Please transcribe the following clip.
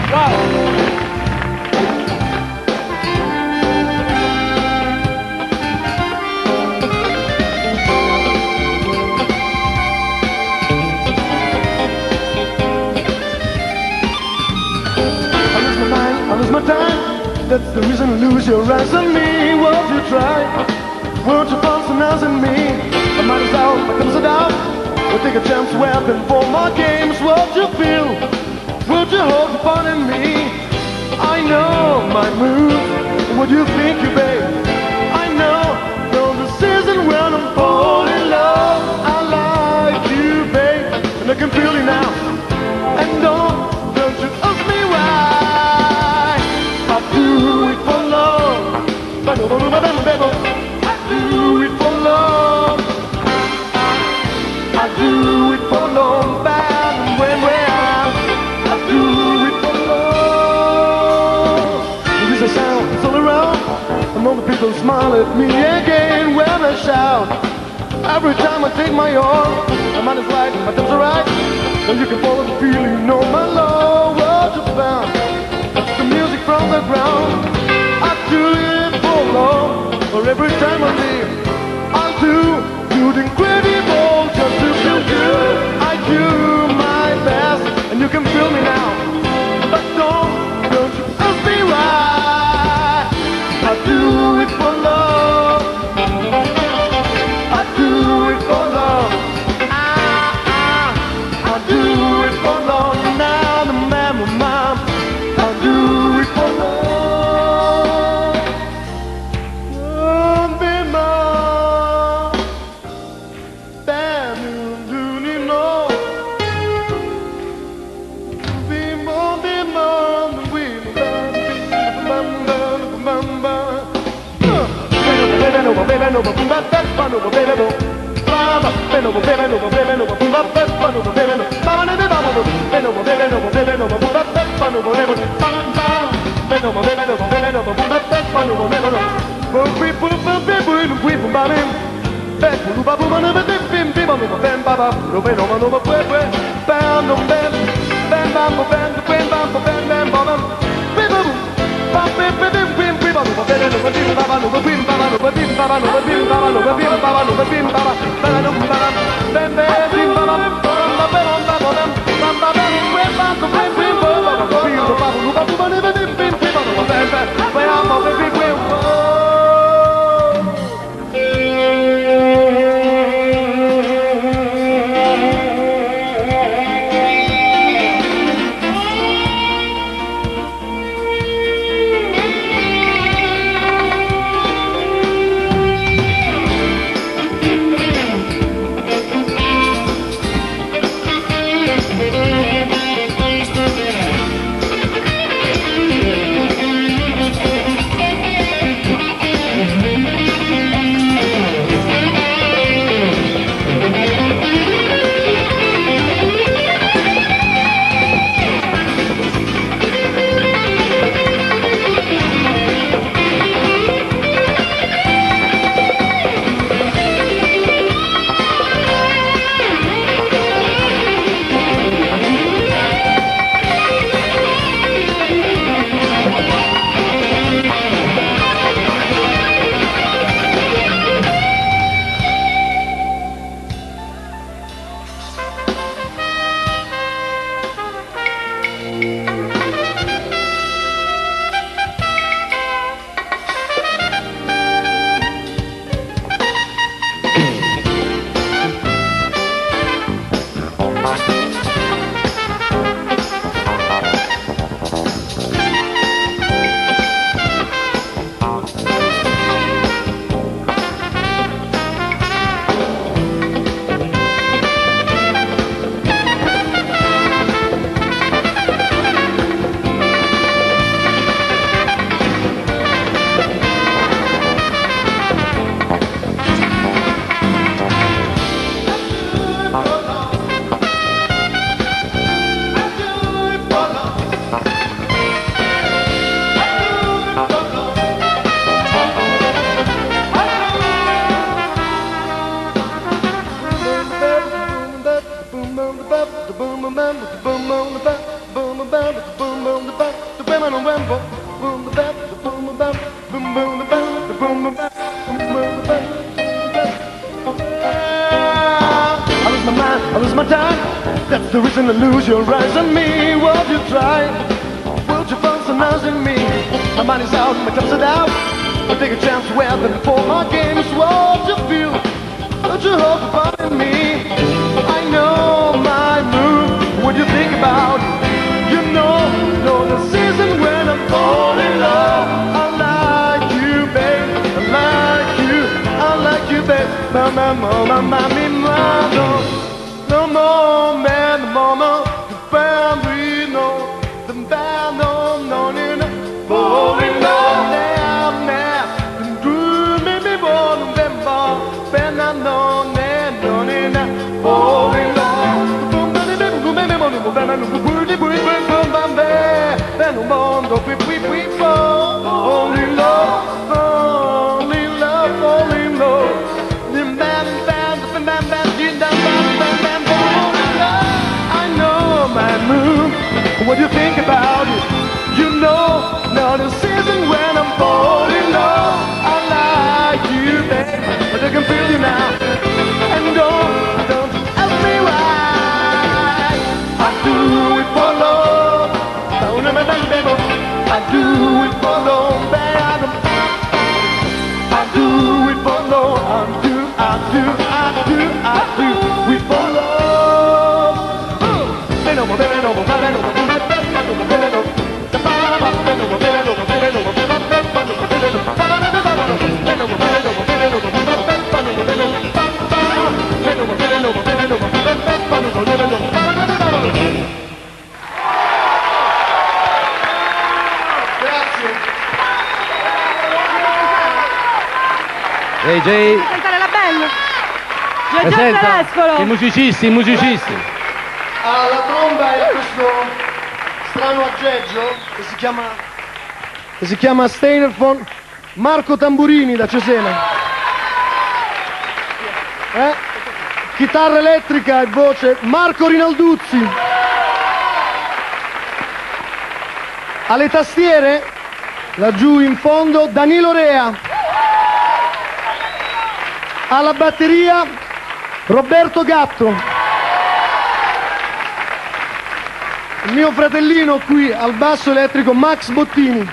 Wow. I lose my time. That's the reason you lose your eyes on me. Won't you try? Won't you find some else in me? My mind is out, my comes out. We'll take a chance, weapon for more games. Won't you feel? Won't you hold the fun in me? I know my moves. What do you think, you babe? I know the season when I'm falling in love. I like you, babe, and I can feel you now. And don't you ask me why? I do it for love. I do it for love. I do it for love. Bad when we're out. I do it for love. There's a sound, it's all around. And all the people smile at me again when I shout. Every time I take my arm, my mind is light, my times are right. And you can follow the feeling, you know my love, what you found. That's the music from the ground. I do it for love, for every time I leave. I'll do the incredible just to feel good. I do my best, and you can feel me now. But don't you ask me why. I do it for love. I do it for love. I do it for love. Now the man, mom. I do it for love. boom on the boom on the boom on the boom on the no reason to lose your eyes on me. Won't you try? Won't you find some eyes in me? My mind is out, my cups are down. I'll take a chance with them for my games. Won't you feel? Won't you hope to find me? I know my move. What do you think about it? You know the season when I'm falling in love. I like you, babe. I like you, babe. Mama, mama, mama, mama. No more, man, mama. The family, no. The band, no, no, no. Fall in love, damn, man. Do me, born, them ball. Ben, I know, no, no. Fall in love. Nel mondo qui fall in love, fall in love, fall in love. I know my move. What do you think about it? You know, now the season when I'm falling in love. I like you, babe, but I can feel you now. And don't ask me why. I do it for love. I do it for love, babe. I do it for love. I do it for love. Jay. Cantare la band. Giorgio Telesforo. I musicisti. Alla tromba è questo strano aggeggio che si chiama Steinerphone, Marco Tamburini da Cesena. Chitarra elettrica e voce Marco Rinalduzzi. Alle tastiere, laggiù in fondo, Danilo Rea. Alla batteria Roberto Gatto. Il mio fratellino qui al basso elettrico Max Bottini.